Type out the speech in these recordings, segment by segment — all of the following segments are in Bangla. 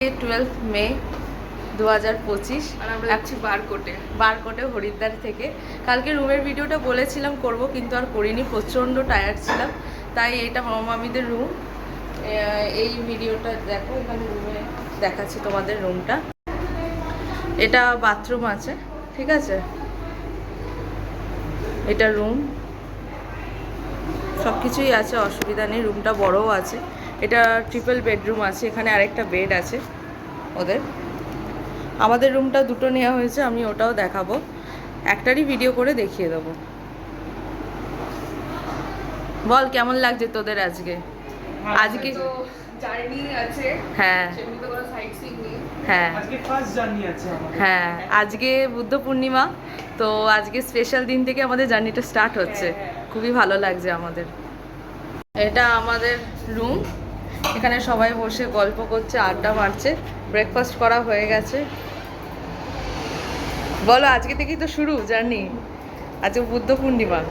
12 মে 2025 আর আমরা যাচ্ছি বারকোটে হরিদ্বার থেকে। কালকে রুমের ভিডিওটা বলেছিলাম করব, কিন্তু আর করিনি, প্রচণ্ড টায়ার্ড ছিলাম। তাই এটা মামামিদের রুম। এই ভিডিওটা দেখো, এখানে রুমে দেখাচ্ছি তোমাদের রুমটা। এটা বাথরুম আছে, ঠিক আছে, এটা রুম, সব কিছুই আছে, অসুবিধা নেই। রুমটা বড়ও আছে। এটা ট্রিপল বেডরুম আছে, এখানে আরেকটা বেড আছে ওদের। আমাদের রুমটা দুটো নেওয়া হয়েছে, আমি ওটাও দেখাবো, একটারই ভিডিও করে দেখিয়ে দেবো। বল কেমন লাগছে তোদের আজকে? আজকে জার্নি আছে, হ্যাঁ সেমনি তো কোনো সাইট সিইং নেই। হ্যাঁ আজকে ফার্স্ট জার্নি আছে আমাদের। হ্যাঁ, আজকে বুদ্ধ পূর্ণিমা, তো আজকে স্পেশাল দিন থেকে আমাদের জার্নিটা স্টার্ট হচ্ছে। খুবই ভালো লাগছে আমাদের। এটা আমাদের রুম, এখানে সবাই বসে গল্প করছে, আড্ডা মারছে। ব্রেকফাস্ট করা হয়ে গেছে। বলো, আজকে থেকেই তো শুরু জার্নি, আজকে বুদ্ধ পূর্ণিমা।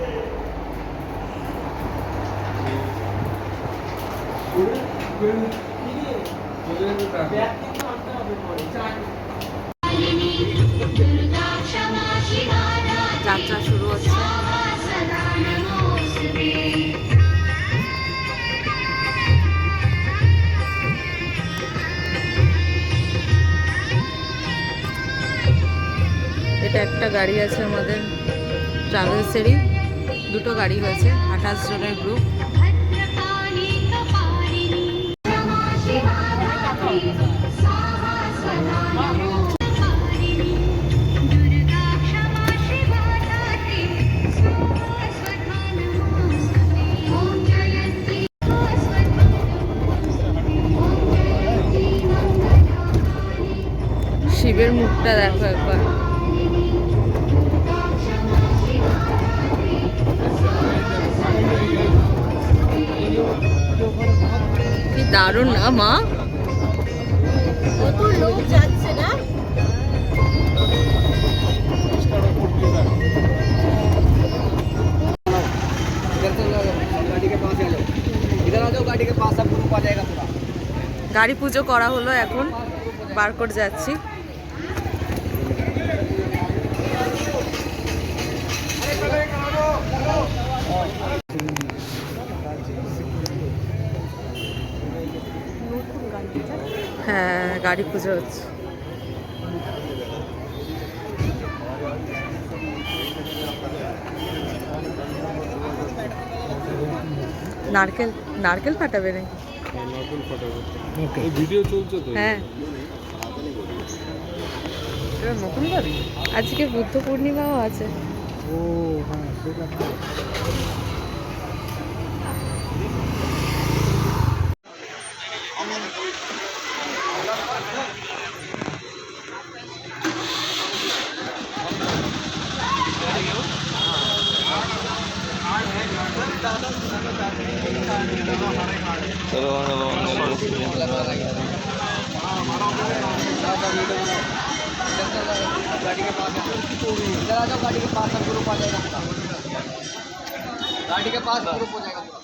যাত্রা শুরু হচ্ছে। এটা একটা গাড়ি আছে আমাদের ট্রাভেলসেরই, দুটো গাড়ি হয়েছে, 28 জনের গ্রুপ। শিবের মুখটা দেখো একবার। কি দারুণ না মা, কত লোক যাচ্ছে না। গাড়ি পুজো করা হলো, এখন বারকোট যাচ্ছি। হ্যাঁ, গাড়ি পুজো হচ্ছে। নারকেল নারকেল ফাটাবে নাকি? নারকেল ফাটাবে, ভিডিও চলছে তো। হ্যাঁ, এটা নতুন গাড়ি। আজকে বুদ্ধ পূর্ণিমাও আছে। ও হ্যাঁ, সেটা তো। गाड़ी के पास इधर आ जाओ, गाड़ी के पास सब ग्रुप आ जाएगा पूरा, गाड़ी के पास ग्रुप हो जाएगा पूरा।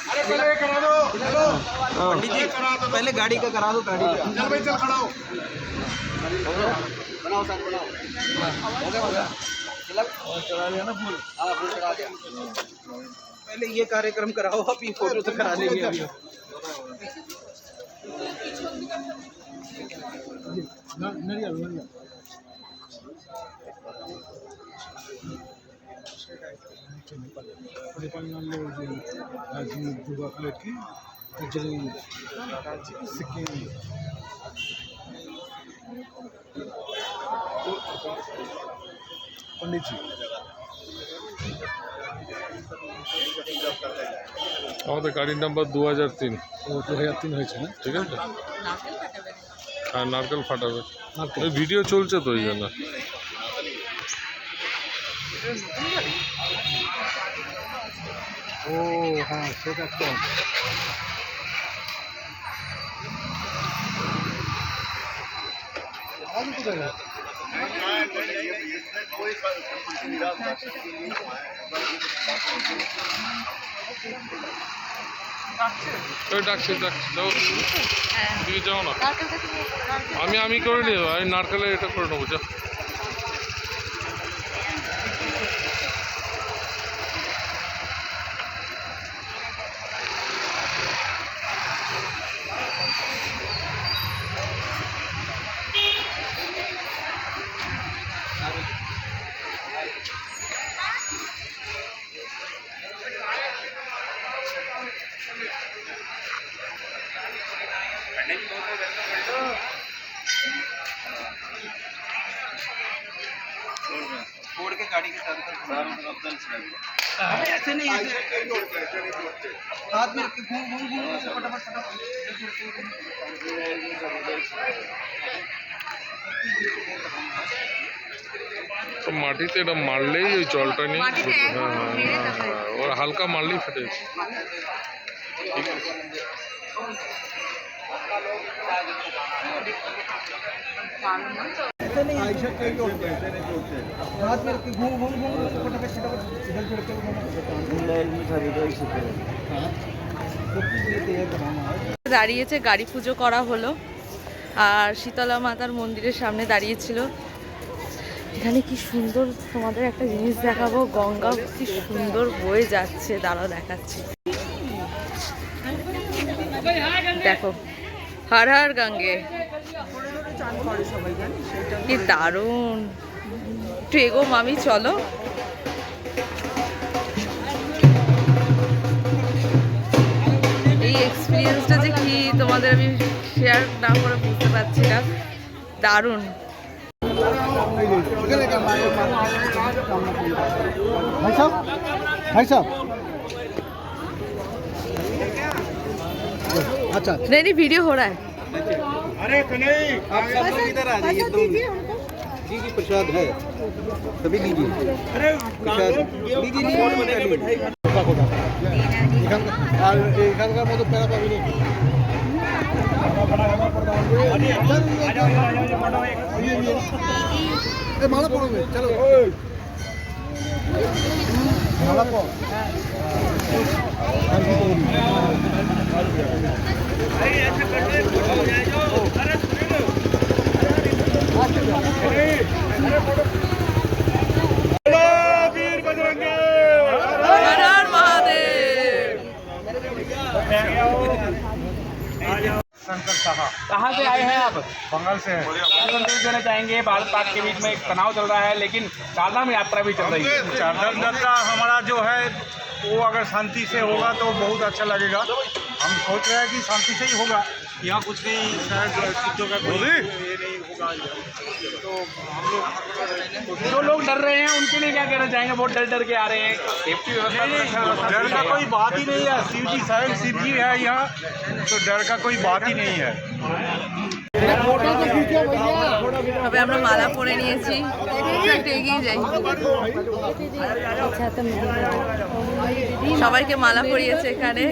अरे पहले करा दो पंडित जी, पहले गाड़ी का करा दो, गाड़ी का चल भाई, चल खड़ा हो, बनाओ सर, बनाओ, हो गया चला लिया ना फूल। हाँ, फूल चला दिया। पहले ये कार्यक्रम कराओ, आप ये फोटो तो करा लेंगे अभी। पंडित जी আমাদের গাড়ির নাম্বার 2003। ও 2003 হয়েছে না? ঠিক আছে, নারকেল ফাটাবে আর নারকেল ফাটাবে। ওই ভিডিও চলছে তো, ওই জন্য। ও হ্যাঁ, সেটা তো আগে কোথায় গেল? ওই ডাকছে ডাকছে যাও হ্যাঁ দিকে যাও না নারকেলটা তুমি নারকেল আমি করে নেবো আমি নারকেলের এটা করে নেবো যা फोड़ के गाड़ी के साथ ऐसे नहीं ऐसे हाथ में घूम घूम घूम फटाफट তো মাটিতে এটা মারলেই ওই জলটা নিয়ে মাটিতে হ্যাঁ একদম মেরে হ্যাঁ তারপরে। হ্যাঁ ওর হালকা মারলেই ফেটে যাচ্ছে ঠিক আছে ऐसे नहीं ऐसे कहीं तोड़ते हैं ऐसे नहीं तोड़ते हाथ में घूम घूम घूम फटाफट इधर छोड़ के দাঁড়িয়েছে, গাড়ি পুজো করা হলো আর শীতলা মাতার মন্দিরের সামনে দাঁড়িয়েছিল। এখানে কি সুন্দর, তোমাদের একটা জিনিস দেখাবো, গঙ্গা কি সুন্দর বয়ে যাচ্ছে, দাঁড়াও দেখাচ্ছি। দেখো, হর হর গঙ্গে, কি দারুণ। একটু এগো মামি, চলো। এই এক্সপিরিয়েন্সটা যে কি তোমাদের আমি শেয়ার না করে বুঝতে পারছি না, দারুণ। भाई साहब अच्छा नहीं नहीं, वीडियो हो रहा है। अरे नहीं आप सब लोग इधर आ जाइए दो मिनट जी जी प्रसाद है सभी लीजिए अरे प्रसाद लीजिए এখানকার মতো প্যারা পাবি না মালা পড়বে চলো মালা পড় हर हर महादेव। शंकर साहा कहाँ से आए हैं आप? बंगाल से है संदेश देना चाहेंगे भारत पाक के बीच में एक तनाव चल रहा है, लेकिन चारधाम यात्रा भी चल रही है। चारधाम यात्रा हमारा जो है वो अगर शांति से होगा तो बहुत अच्छा लगेगा। हम सोच रहे हैं कि शांति से ही होगा, यहाँ कुछ नहीं शायद चीज़ों का कोई ये नहीं होगा। तो हम लोग जो लोग डर रहे हैं उनके लिए क्या कहना चाहेंगे? बहुत डर डर के आ रहे हैं, सेफ्टी व्यवस्था डर का कोई बात ही नहीं है। शिव जी स्वयं शिव जी है यहाँ, तो डर का कोई बात ही नहीं है। তবে আমরা মালা পরে নিয়েছি, একটু এগিয়ে যাই। সবাইকে মালা পরিয়েছে এখানে।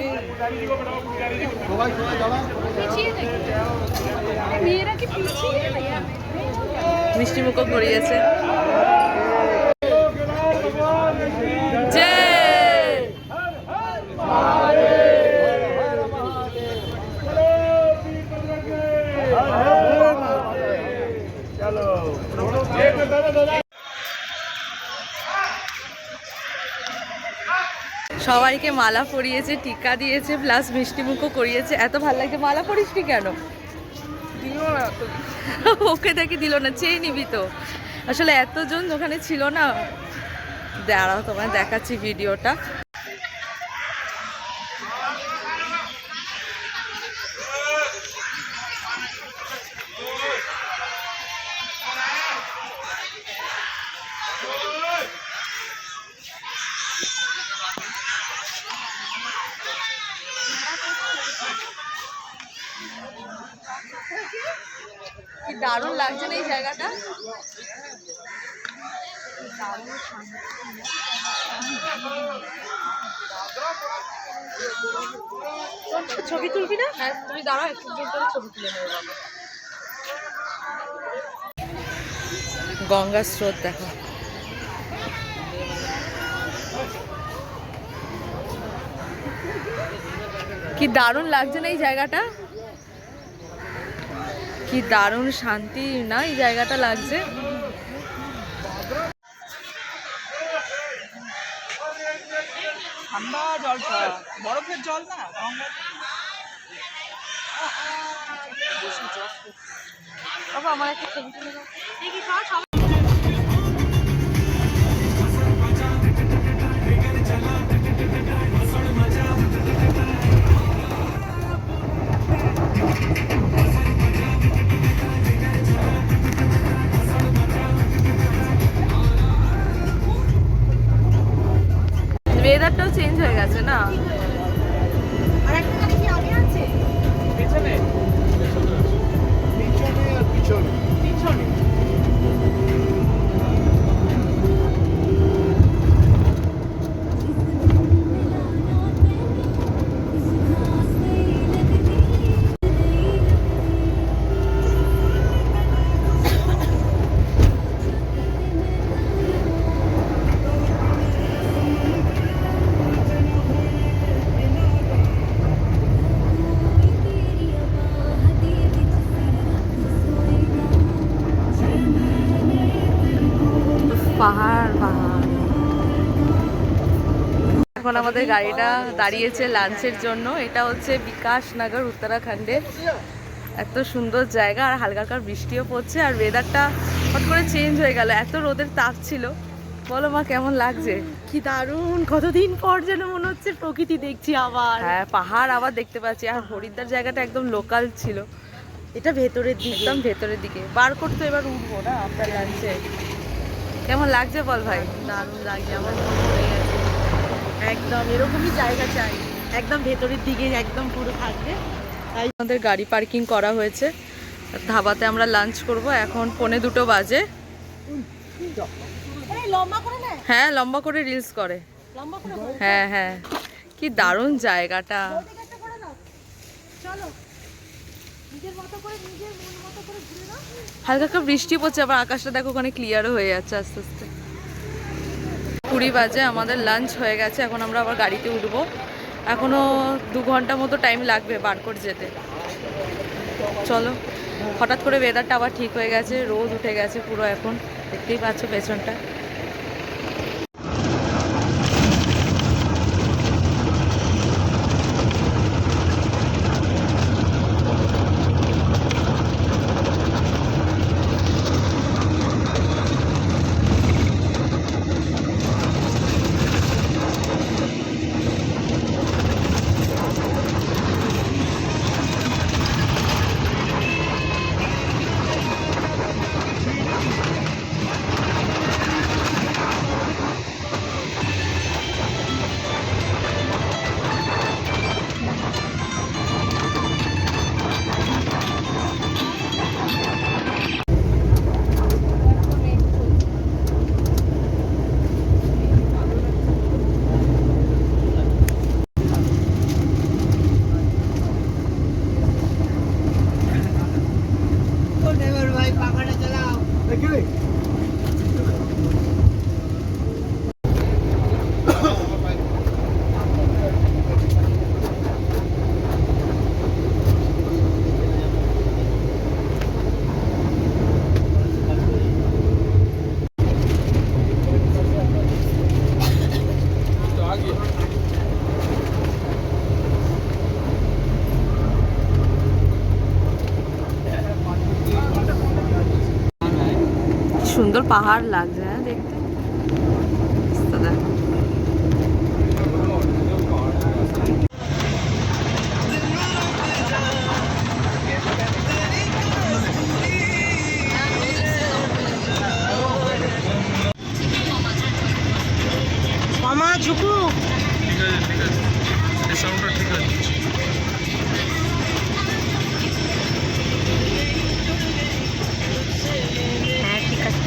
মিষ্টি মুখও করিয়েছে। সবাইকে মালা পরিয়েছে, টিকা দিয়েছে, প্লাস মিষ্টি মুখও করিয়েছে। এত ভালো লাগছে। মালা পরিসনি কেন? ওকে দেখি দিল না, চেয়ে নিবি তো। আসলে এতজন ওখানে ছিল না। দাঁড়াও তোমায় দেখাচ্ছি ভিডিওটা। কি দারুণ লাগছে না এই জায়গাটা। ছবি তুলবি না? হ্যাঁ তুমি দাঁড়াও, একটু ছবি তুলে নেবো। গঙ্গার স্রোত দেখো। কি দারুণ লাগছে না এই জায়গাটা, কি দারুণ শান্তি না এই জায়গাটা লাগছে। ঠান্ডা জলটা বরফের জল না বাবা আমার একটা ছবি তুলে দাও। ওয়েদারটাও চেঞ্জ হয়ে গেছে না। পাহাড় পাহাড়। এখন আমাদের গাড়িটা দাঁড়িয়েছে লাঞ্চের জন্য। এটা হচ্ছে বিকাশনগর উত্তরাখণ্ডের। এত সুন্দর জায়গা আর হালকা হালকা বৃষ্টিও পড়ছে আর ওয়েদারটা হট করে চেঞ্জ হয়ে গেল। এত রোদের তাপ ছিল। বলো মা কেমন লাগছে? কি দারুণ, কতদিন পর যেন মনে হচ্ছে প্রকৃতি দেখছি আবার। হ্যাঁ পাহাড় আবার দেখতে পাচ্ছি। আর হরিদ্বার জায়গাটা একদম লোকাল ছিল, এটা ভেতরের দিকে, একদম ভেতরের দিকে। বার করতে এবার উঠবো না আমরা লাঞ্চে। কেমন লাগছে বল ভাই? দারুণ লাগছে, আমার মন ভরে গেছে। একদম এরকমই জায়গা চাই, একদম ভেতরের দিকে একদম পুরো থাকবে। তাই আমাদের গাড়ি পার্কিং করা হয়েছে। ধাবাতে আমরা লাঞ্চ করব। এখন 1:45 বাজে। লম্বা করে নেয়, হ্যাঁ লম্বা করে রিলস করে। লম্বা করে হ্যাঁ হ্যাঁ, কি দারুণ জায়গাটা। চলো নিজের মতো করে, নিজের মন মতো করে ঘুরে নাও। হালকা হালকা বৃষ্টি পড়ছে, আবার আকাশটা দেখো ওখানে ক্লিয়ারও হয়ে যাচ্ছে আস্তে আস্তে। 20 বাজে, আমাদের লাঞ্চ হয়ে গেছে। এখন আমরা আবার গাড়িতে উঠবো। এখনও 2 ঘন্টা মতো টাইম লাগবে বারকোট যেতে। চলো, হঠাৎ করে ওয়েদারটা আবার ঠিক হয়ে গেছে, রোদ উঠে গেছে পুরো। এখন দেখতেই পাচ্ছ পেছনটা। সুন্দর পাহাড় লাগছে হ্যাঁ দেখতে। দেখো মামা ঝুকু, ঠিক আছে ঠিক আছে, এই সাউন্ডটা ঠিক আছে। হ্যাঁ ঠিক আছে।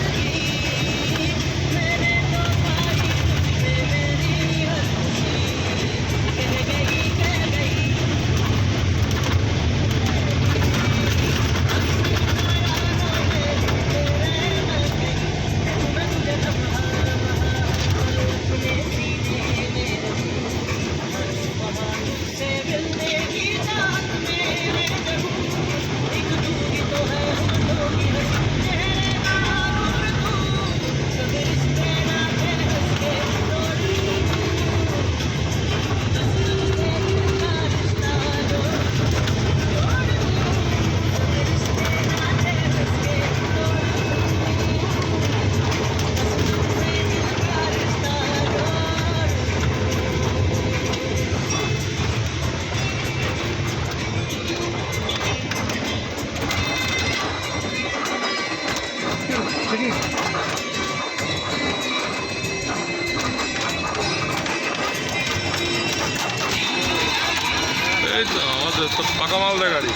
ওই তো আমাদের তো পাকা মালদা গাড়ি,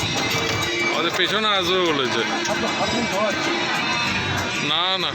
আমাদের পেছনে আসবে বলেছে। না না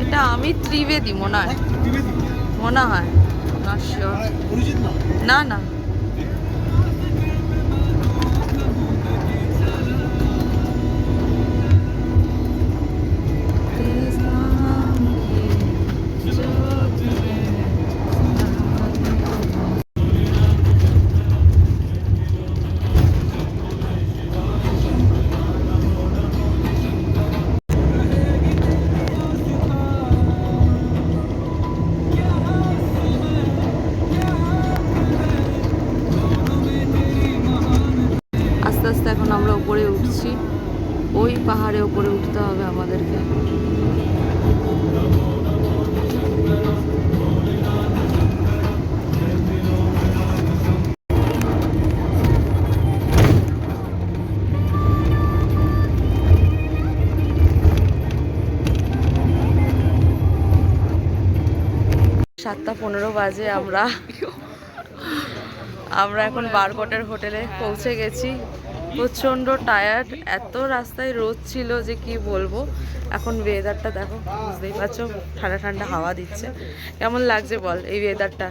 এটা আমি ত্রিবেদী মনে হয়, মনে হয় না, শিওর না না। আস্তে আস্তে এখন আমরা উপরে উঠছি, ওই পাহাড়ে উপরে উঠতে হবে আমাদেরকে। সাতটা 15 বাজে, আমরা এখন বারকোটের হোটেলে পৌঁছে গেছি। প্রচণ্ড টায়ার্ড, এত রাস্তায় রোদ ছিল যে কি বলবো। এখন ওয়েদারটা দেখো, বুঝতেই পারছো, ঠান্ডা ঠান্ডা হাওয়া দিচ্ছে। কেমন লাগছে বল এই ওয়েদারটা?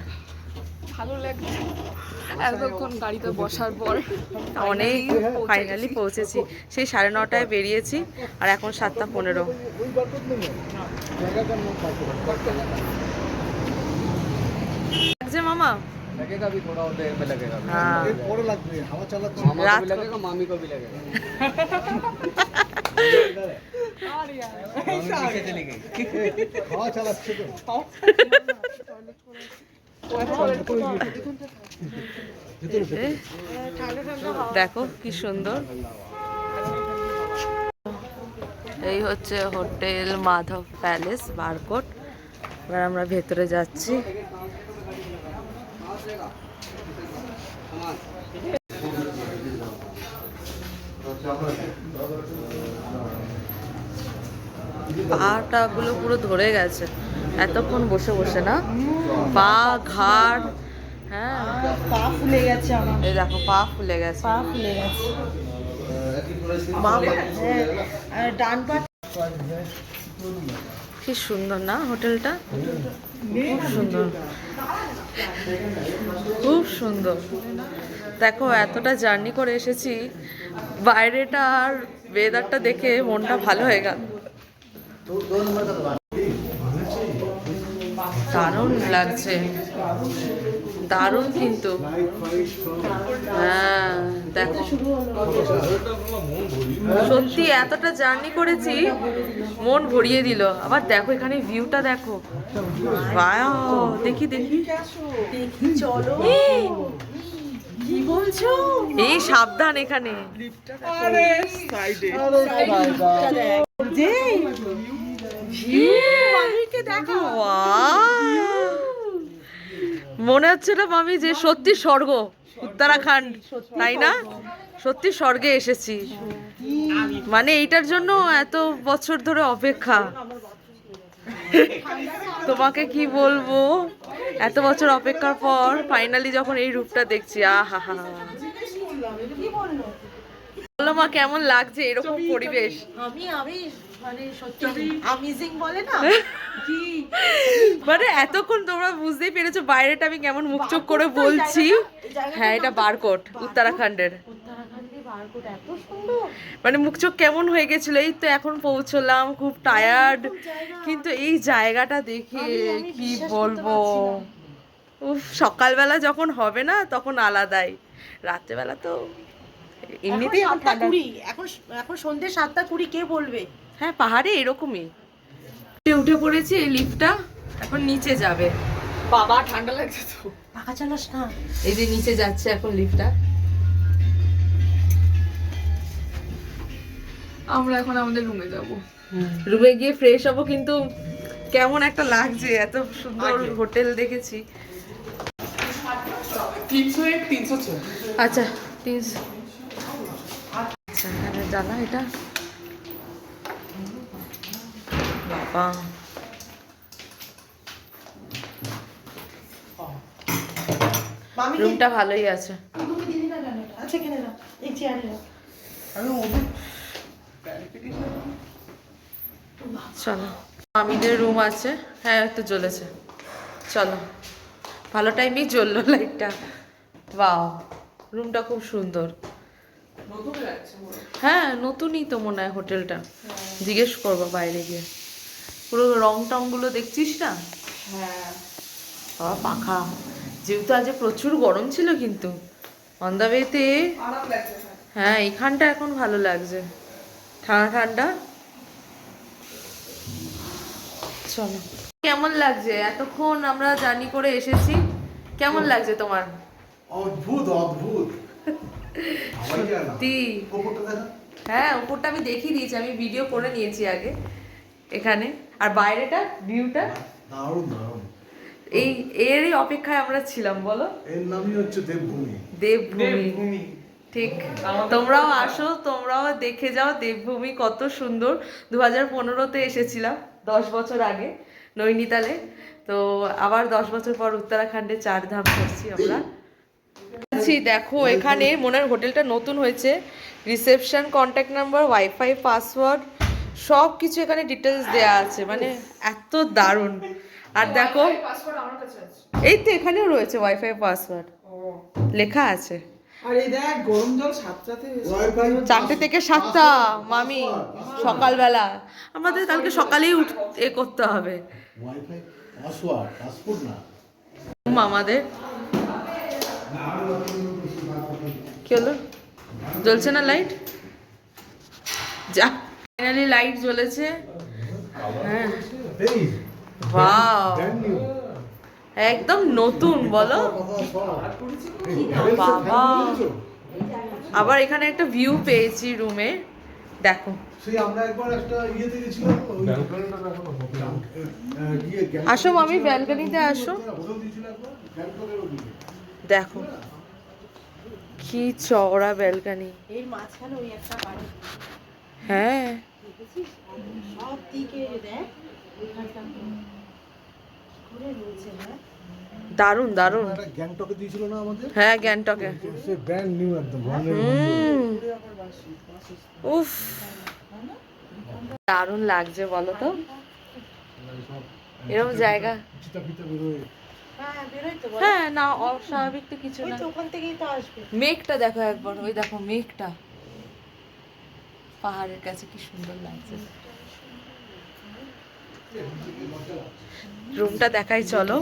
ভালো লাগছে এতক্ষণ গাড়িতে বসার পর। অনেক ফাইনালি পৌঁছেছি, সেই 9:30টায় বেরিয়েছি আর এখন 7টা 15। লাগছে মামা? लगेगा भी थोड़ा और देर में लगेगा। हाँ। और लग रही है हवा चला तो मामा रात को भी को- लगेगा, मामी को भी लगेगा। मामी पीछे चली गई। हवा चला तो দেখো কি সুন্দর। এই হচ্ছে হোটেল মাধব প্যালেস বারকোট। এবার আমরা ভেতরে যাচ্ছি। পাটাগুলো পুরো ধরে গেছে এতক্ষণ বসে বসে, না পা ঘাড়। হ্যাঁ, পা ফুলে গেছে আমার, এই দেখো পা ফুলে গেছে। পা ফুলে গেছে বাবা। হ্যাঁ, ডান পা। কি সুন্দর না হোটেলটা, খুব সুন্দর, খুব সুন্দর। দেখো এতটা জার্নি করে এসেছি, বাইরেটা আর ওয়েদারটা দেখে মনটা ভালো হয়ে গেল। দারুণ লাগছে, দারুণ কিন্তু। হ্যাঁ দেখো, সত্যি এতটা জার্নি করেছি, মন ভরিয়ে দিল। আবার দেখো এখানে ভিউটা দেখো, ওয়াও, দেখি দেখি চলো কি বলছো? এই সাবধান এখানে। Wow! মনে হচ্ছে না মামি যে সত্যি স্বর্গ উত্তরাখণ্ড, তাই না? সত্যি স্বর্গে এসেছি। মানে এইটার জন্য এত বছর ধরে অপেক্ষা। তোমাকে কি বলবো, এত বছর অপেক্ষার পর ফাইনালি যখন এই রূপটা দেখছি, আহা হা। বলো মা, কেমন লাগছে এরকম পরিবেশ? আমি মানে সত্যি অ্যামেজিং বলে না কি, মানে এতক্ষণ তোমরা বুঝতেই পেরেছো বাইরেটা আমি কেমন মুখ চোখ করে বলছি। হ্যাঁ, এটা বারকোট, উত্তরাখণ্ডের। উত্তরাখণ্ডের বারকোট এত সুন্দর, মানে মুখ চোখ কেমন হয়ে গেছিল। এই তো এখন পৌঁছলাম, খুব টায়ার্ড, কিন্তু এই জায়গাটা দেখে কি বলবো। উফ, সকালবেলা যখন হবে না তখন আলাদাই, রাত্রেবেলা তো এমনিতেই এখন ঠান্ডা। 7:20, এখন সন্ধ্যে 7:20, কে বলবে? হ্যাঁ, পাহাড়ে এরকমই। উঠে পড়েছি, এই লিফটটা এখন নিচে যাবে। বাবা ঠান্ডা লাগছে তো। পাখা চালাস না। এই যে নিচে যাচ্ছে এখন লিফটটা। আমরা এখন আমাদের রুমে যাব। রুমে গিয়ে ফ্রেশ হবো, কিন্তু কেমন একটা লাগছে, এত সুন্দর হোটেল দেখেছি। 301 306। আচ্ছা 300। আচ্ছা, এখানে জানা এটা বাবা। রুমটা ভালোই আছে। আচ্ছা, কেন না এই চেয়ারে না। চলো, মামিদের রুম আছে। হ্যাঁ, একটু জ্বলেছে। চলো, ভালো টাইমেই জ্বললো লাইটটা। বাও, রুমটা খুব সুন্দর। হ্যাঁ, নতুনই তো মনে হয় হোটেলটা। জিজ্ঞেস করবো বাইরে গিয়ে। পুরো রং টং গুলো দেখছিস না? হ্যাঁ, বাবা পাখা, যেহেতু আজ প্রচুর গরম ছিল, কিন্তু অন দ্য ওয়েতে আরাম লাগছে। হ্যাঁ এখানটা এখন ভালো লাগছে, ঠান্ডা ঠান্ডা। চলো, কেমন লাগছে? এতক্ষণ আমরা জার্নি করে এসেছি, কেমন লাগছে তোমার? অদ্ভুত অদ্ভুত। সত্যি। হ্যাঁ, উপরটা আমি দেখিয়ে দিয়েছি, আমি ভিডিও করে নিয়েছি আগে এখানে। আর বাইরেটা ভিউটা দারুণ দারুণ। এরই অপেক্ষায় আমরা ছিলাম, বলো। এর নামই হচ্ছে দেবভূমি। দেবভূমি, ঠিক। তোমরাও আসো, তোমরাও দেখে যাও দেবভূমি কত সুন্দর। 2015-তে এসেছিলাম, 10 বছর আগে নৈনিতালে। তো আবার 10 বছর পর উত্তরাখণ্ডে 4 ধাম করছি আমরা। দেখো এখানে মনে হয় হোটেলটা নতুন হয়েছে। Reception, contact number, wifi, password, সব কিছু এখানে ডিটেলস দেওয়া আছে। মানে এত দারুণ। আর দেখো পাসওয়ার্ড আমার কাছে আছে। এই তো এখানেও রয়েছে ওয়াইফাই পাসওয়ার্ড, লেখা আছে। আর এই দেখ গরম জল 7টাতে, ওয়াইফাই 4টে থেকে 7টা মামি, সকালবেলা। আমাদের কালকে সকালেই করতে হবে। ওয়াইফাই পাসওয়ার্ড, পাসপোর্ট না। আমাদের কি হলো, জ্বলছে না লাইট? যা, ফাইনালি লাইট জ্বলেছে। হ্যাঁ, ওয়াও, একদম নতুন, বলো। বাবা, আবার এখানে একটা ভিউ পেয়েছি রুমে, দেখো। সেই আমরা একবার একটা ইয়েতে গেছিলাম, আসো মামি, ব্যালকনিতে আসো। দেখো কি চওড়া ব্যালকনি। এর মাঝখানে ওই একটা বাড়ি, হ্যাঁ, দেখেছিস? সব দিকে দেখ, ওইখানটা ঘুরে রয়েছে। হ্যাঁ, দারুণ দারুণ। একটা গ্যাংটকে দিয়েছিল না আমাদের? হ্যাঁ, গ্যাংটকে। সে ব্র্যান্ড নিউ একদম। উফ, দারুণ লাগছে বলো তো, এরকম জায়গা। হ্যাঁ, বেরোই তো বল। হ্যাঁ, না অস্বাভাবিক তো কিছু ওই না। তো ওখান থেকেই তো আসবে। মেঘটা দেখো একবার, ওই দেখো মেঘটা পাহাড়ের কাছে কি সুন্দর লাগছে। রুমটা দেখাই চলো।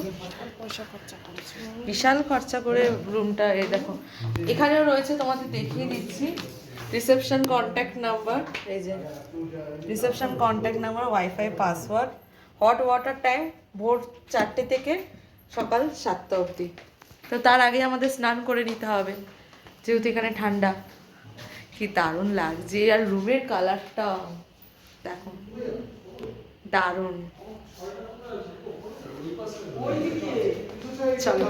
বিশাল খরচা করে রুমটা, এই দেখো এখানেও রয়েছে, তোমাদের দেখিয়ে দিচ্ছি রিসেপশন কন্ট্যাক্ট নাম্বার, এই যে reception contact number, wifi password, hot water time ভোর 4টে থেকে সকাল 7টা অবধি। তো তার আগে আমাদের স্নান করে নিতে হবে যেহেতু এখানে ঠান্ডা। কি দারুণ লাগছে, আর রুমের কালারটা দেখো দারুণ। চলো